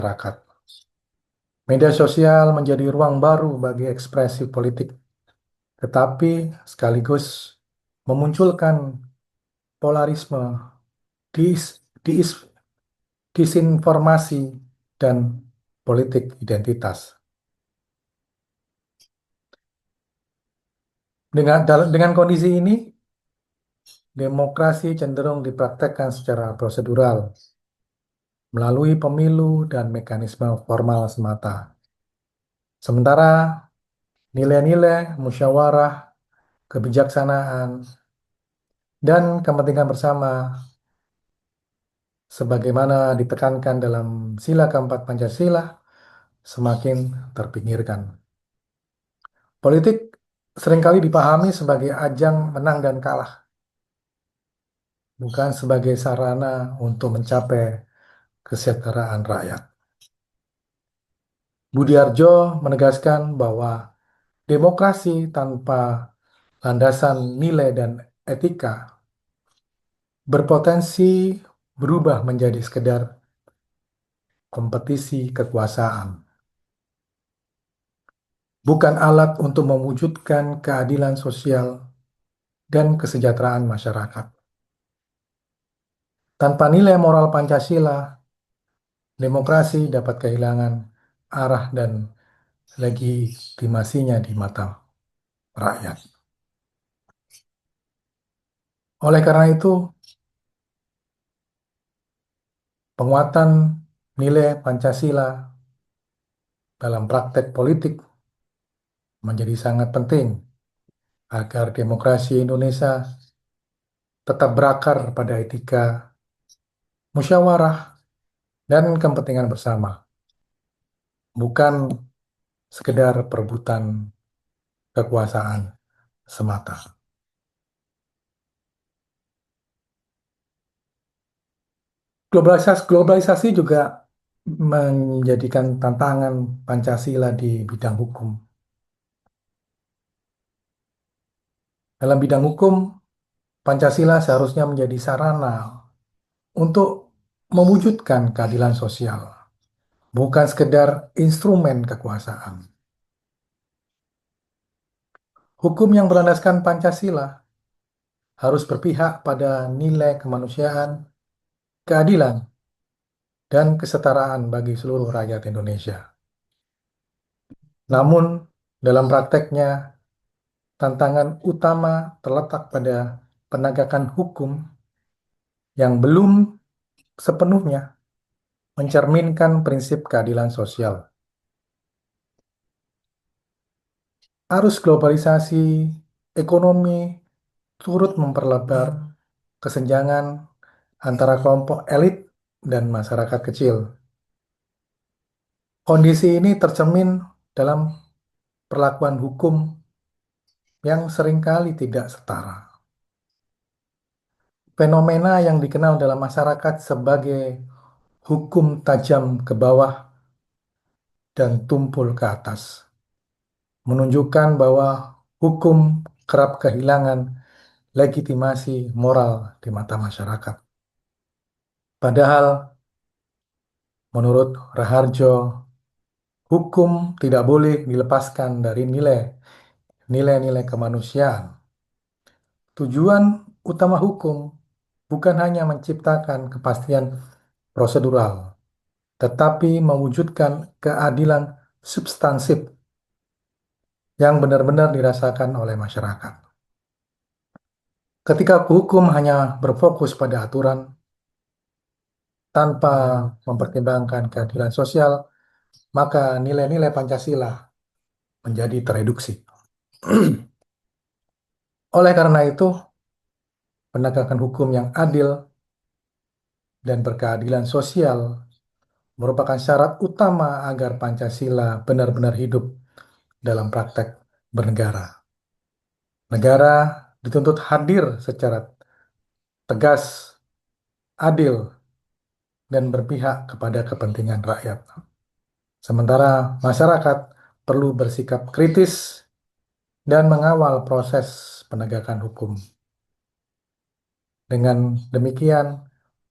masyarakat. Media sosial menjadi ruang baru bagi ekspresi politik, tetapi sekaligus memunculkan polarisme, dis, dis- disinformasi, dan politik identitas. Dengan kondisi ini, demokrasi cenderung dipraktekkan secara prosedural melalui pemilu dan mekanisme formal semata. Sementara nilai-nilai musyawarah, kebijaksanaan, dan kepentingan bersama sebagaimana ditekankan dalam Sila keempat Pancasila semakin terpinggirkan. Politik seringkali dipahami sebagai ajang menang dan kalah, bukan sebagai sarana untuk mencapai kesejahteraan rakyat. Budiarjo menegaskan bahwa demokrasi tanpa landasan nilai dan etika berpotensi berubah menjadi sekedar kompetisi kekuasaan, bukan alat untuk mewujudkan keadilan sosial dan kesejahteraan masyarakat. Tanpa nilai moral Pancasila, demokrasi dapat kehilangan arah dan legitimasinya di mata rakyat. Oleh karena itu, penguatan nilai Pancasila dalam praktek politik menjadi sangat penting agar demokrasi Indonesia tetap berakar pada etika, musyawarah, dan kepentingan bersama, bukan sekedar perebutan kekuasaan semata. Globalisasi juga menjadikan tantangan Pancasila di bidang hukum. Dalam bidang hukum, Pancasila seharusnya menjadi sarana untuk mewujudkan keadilan sosial, bukan sekedar instrumen kekuasaan. Hukum yang berlandaskan Pancasila harus berpihak pada nilai kemanusiaan, keadilan, dan kesetaraan bagi seluruh rakyat Indonesia. Namun, dalam prakteknya, tantangan utama terletak pada penegakan hukum yang belum sepenuhnya mencerminkan prinsip keadilan sosial. Arus globalisasi ekonomi turut memperlebar kesenjangan antara kelompok elit dan masyarakat kecil. Kondisi ini tercermin dalam perlakuan hukum yang seringkali tidak setara. Fenomena yang dikenal dalam masyarakat sebagai hukum tajam ke bawah dan tumpul ke atas menunjukkan bahwa hukum kerap kehilangan legitimasi moral di mata masyarakat. Padahal, menurut Raharjo, hukum tidak boleh dilepaskan dari nilai-nilai kemanusiaan. Tujuan utama hukum bukan hanya menciptakan kepastian prosedural, tetapi mewujudkan keadilan substansif yang benar-benar dirasakan oleh masyarakat. Ketika hukum hanya berfokus pada aturan tanpa mempertimbangkan keadilan sosial, maka nilai-nilai Pancasila menjadi tereduksi. Oleh karena itu, penegakan hukum yang adil dan berkeadilan sosial merupakan syarat utama agar Pancasila benar-benar hidup dalam praktek bernegara. Negara dituntut hadir secara tegas, adil, dan berpihak kepada kepentingan rakyat. Sementara masyarakat perlu bersikap kritis dan mengawal proses penegakan hukum. Dengan demikian,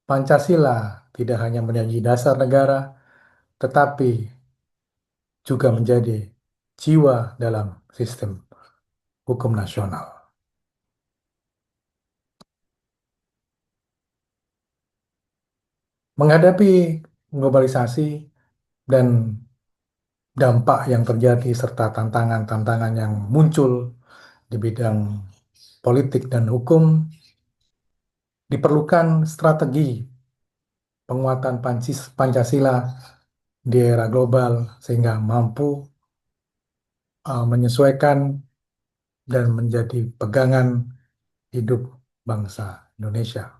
Pancasila tidak hanya menjadi dasar negara, tetapi juga menjadi jiwa dalam sistem hukum nasional. Menghadapi globalisasi dan dampak yang terjadi serta tantangan-tantangan yang muncul di bidang politik dan hukum, diperlukan strategi penguatan Pancasila di era global sehingga mampu menyesuaikan dan menjadi pegangan hidup bangsa Indonesia.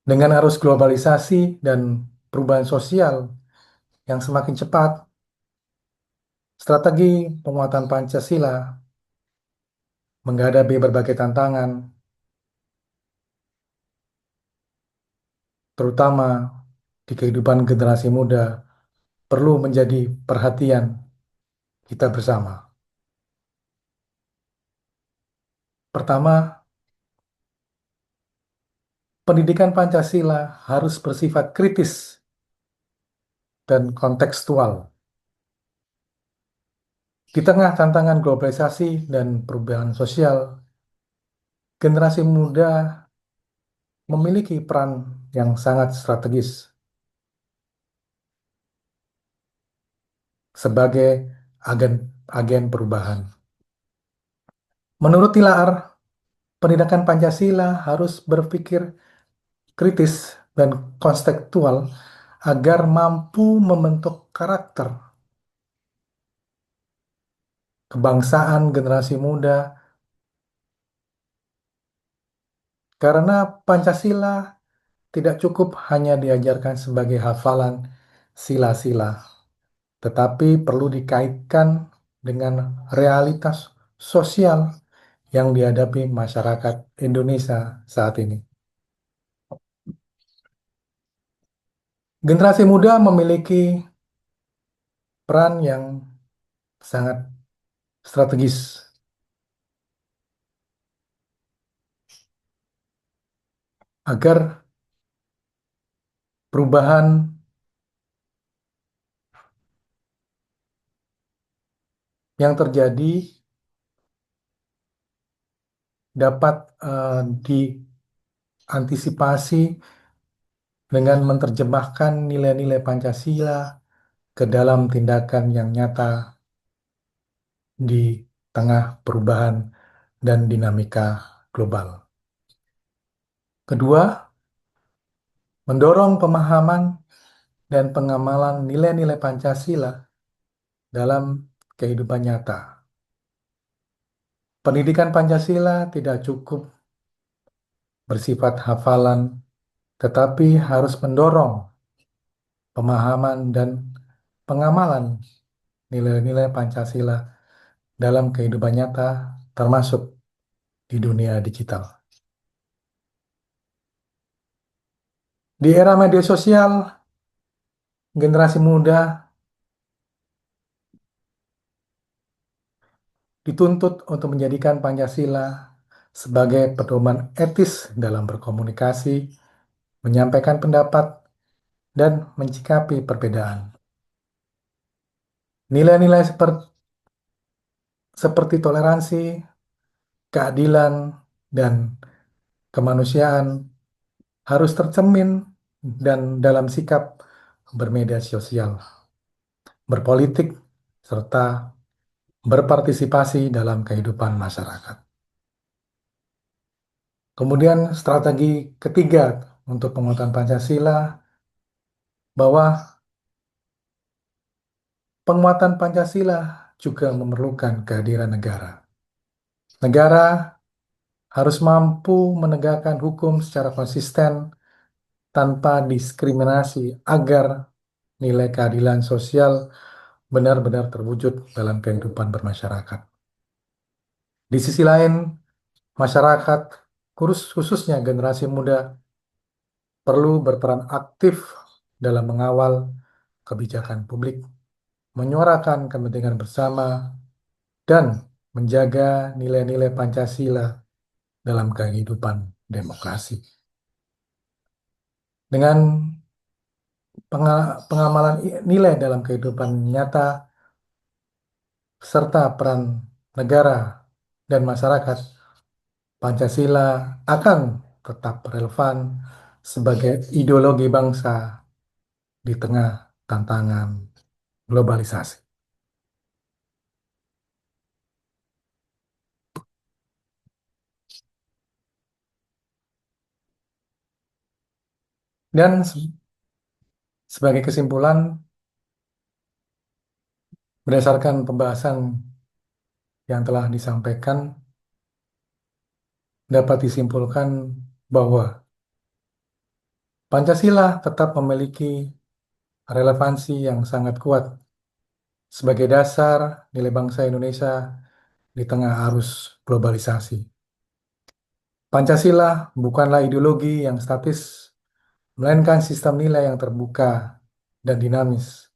Dengan arus globalisasi dan perubahan sosial yang semakin cepat, strategi penguatan Pancasila menghadapi berbagai tantangan, terutama di kehidupan generasi muda, perlu menjadi perhatian kita bersama. Pertama, pendidikan Pancasila harus bersifat kritis dan kontekstual. Di tengah tantangan globalisasi dan perubahan sosial, generasi muda memiliki peran yang sangat strategis sebagai agen perubahan. Menurut Tilaar, pendidikan Pancasila harus berpikir kritis dan konstekstual agar mampu membentuk karakter kebangsaan generasi muda, karena Pancasila tidak cukup hanya diajarkan sebagai hafalan sila-sila, tetapi perlu dikaitkan dengan realitas sosial yang dihadapi masyarakat Indonesia saat ini. Generasi muda memiliki peran yang sangat strategis agar perubahan yang terjadi dapat diantisipasi dengan menerjemahkan nilai-nilai Pancasila ke dalam tindakan yang nyata di tengah perubahan dan dinamika global. Kedua, mendorong pemahaman dan pengamalan nilai-nilai Pancasila dalam kehidupan nyata. Pendidikan Pancasila tidak cukup bersifat hafalan, tetapi harus mendorong pemahaman dan pengamalan nilai-nilai Pancasila dalam kehidupan nyata, termasuk di dunia digital. Di era media sosial, generasi muda dituntut untuk menjadikan Pancasila sebagai pedoman etis dalam berkomunikasi, menyampaikan pendapat, dan menyikapi perbedaan. Nilai-nilai seperti toleransi, keadilan, dan kemanusiaan harus tercermin dan dalam sikap bermedia sosial, berpolitik, serta berpartisipasi dalam kehidupan masyarakat. Kemudian strategi ketiga untuk penguatan Pancasila, bahwa penguatan Pancasila juga memerlukan kehadiran negara. Negara harus mampu menegakkan hukum secara konsisten tanpa diskriminasi agar nilai keadilan sosial benar-benar terwujud dalam kehidupan bermasyarakat. Di sisi lain, masyarakat, khususnya generasi muda, perlu berperan aktif dalam mengawal kebijakan publik, menyuarakan kepentingan bersama, dan menjaga nilai-nilai Pancasila dalam kehidupan demokrasi. Dengan pengamalan nilai dalam kehidupan nyata serta peran negara dan masyarakat, Pancasila akan tetap relevan sebagai ideologi bangsa di tengah tantangan globalisasi. Dan sebagai kesimpulan, berdasarkan pembahasan yang telah disampaikan, dapat disimpulkan bahwa Pancasila tetap memiliki relevansi yang sangat kuat sebagai dasar nilai bangsa Indonesia di tengah arus globalisasi. Pancasila bukanlah ideologi yang statis, melainkan sistem nilai yang terbuka dan dinamis,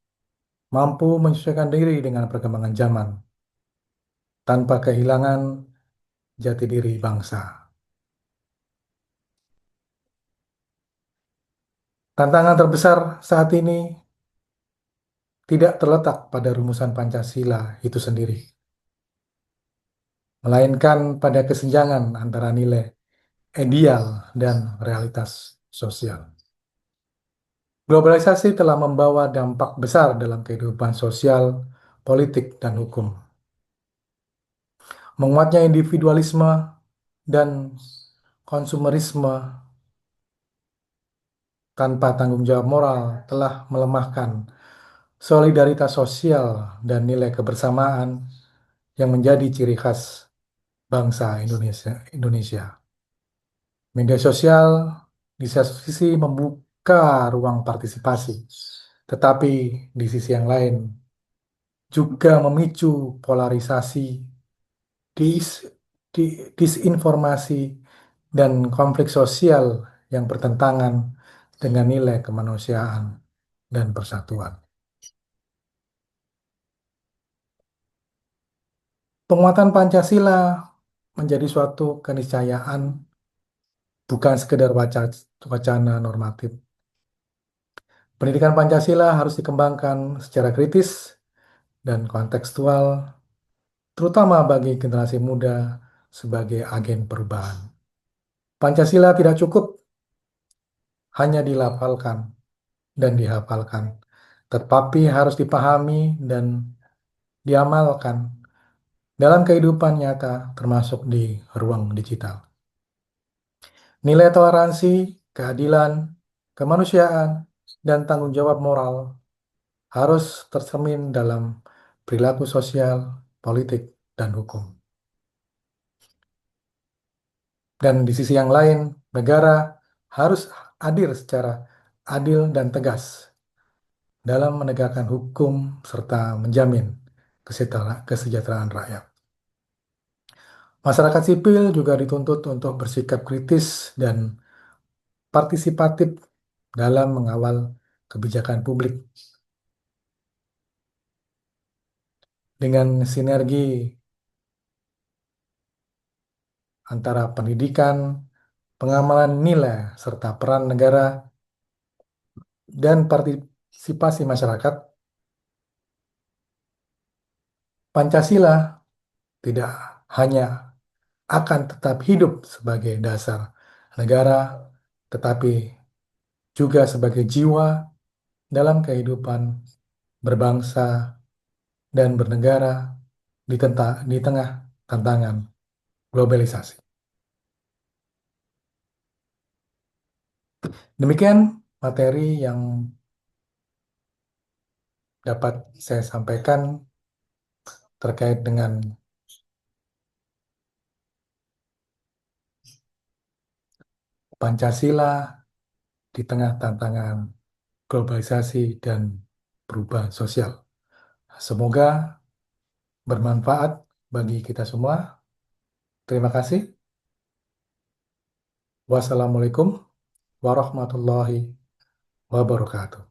mampu menyesuaikan diri dengan perkembangan zaman tanpa kehilangan jati diri bangsa. Tantangan terbesar saat ini tidak terletak pada rumusan Pancasila itu sendiri, melainkan pada kesenjangan antara nilai ideal dan realitas sosial. Globalisasi telah membawa dampak besar dalam kehidupan sosial, politik, dan hukum. Menguatnya individualisme dan konsumerisme tanpa tanggung jawab moral telah melemahkan solidaritas sosial dan nilai kebersamaan yang menjadi ciri khas bangsa Indonesia. Media sosial di satu sisi membuka ruang partisipasi, tetapi di sisi yang lain juga memicu polarisasi, dis- disinformasi, dan konflik sosial yang bertentangan dengan nilai kemanusiaan dan persatuan. Penguatan Pancasila menjadi suatu keniscayaan, bukan sekedar wacana normatif. Pendidikan Pancasila harus dikembangkan secara kritis dan kontekstual, terutama bagi generasi muda sebagai agen perubahan. Pancasila tidak cukup hanya dilafalkan dan dihafalkan, tetapi harus dipahami dan diamalkan dalam kehidupan nyata, termasuk di ruang digital. Nilai toleransi, keadilan, kemanusiaan, dan tanggung jawab moral harus tercermin dalam perilaku sosial, politik, dan hukum. Dan di sisi yang lain, negara harus hadir secara adil dan tegas dalam menegakkan hukum serta menjamin kesejahteraan rakyat. Masyarakat sipil juga dituntut untuk bersikap kritis dan partisipatif dalam mengawal kebijakan publik dengan sinergi antara pendidikan, pengamalan nilai, serta peran negara dan partisipasi masyarakat. Pancasila tidak hanya akan tetap hidup sebagai dasar negara, tetapi juga sebagai jiwa dalam kehidupan berbangsa dan bernegara di tengah tantangan globalisasi. Demikian materi yang dapat saya sampaikan terkait dengan Pancasila di tengah tantangan globalisasi dan perubahan sosial. Semoga bermanfaat bagi kita semua. Terima kasih. Wassalamualaikum warahmatullahi wabarakatuh.